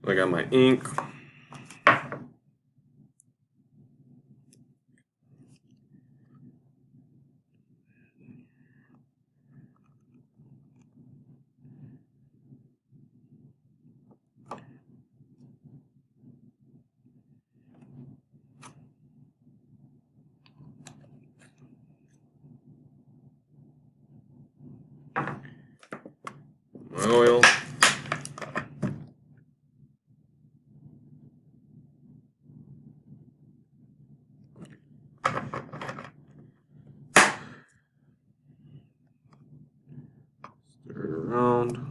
I got my ink. My oil. Stir it around.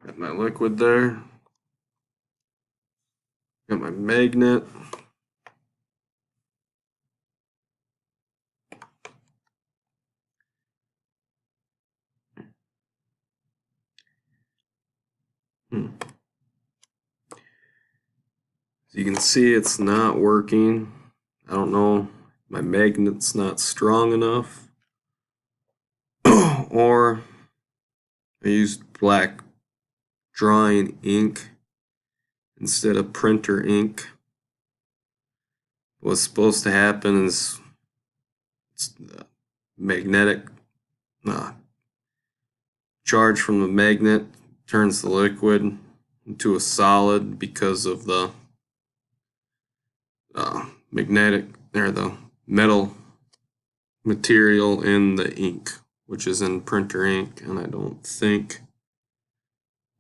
Got my liquid there. Got my magnet. As you can see, it's not working. I don't know, my magnet's not strong enough. Or I used black drawing ink instead of printer ink. What's supposed to happen is the magnetic charge from the magnet turns the liquid into a solid because of the magnetic or the metal material in the ink, which is in printer ink, and I don't think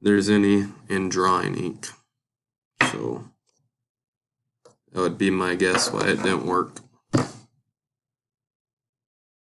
there's any in drawing ink. So that would be my guess why it didn't work.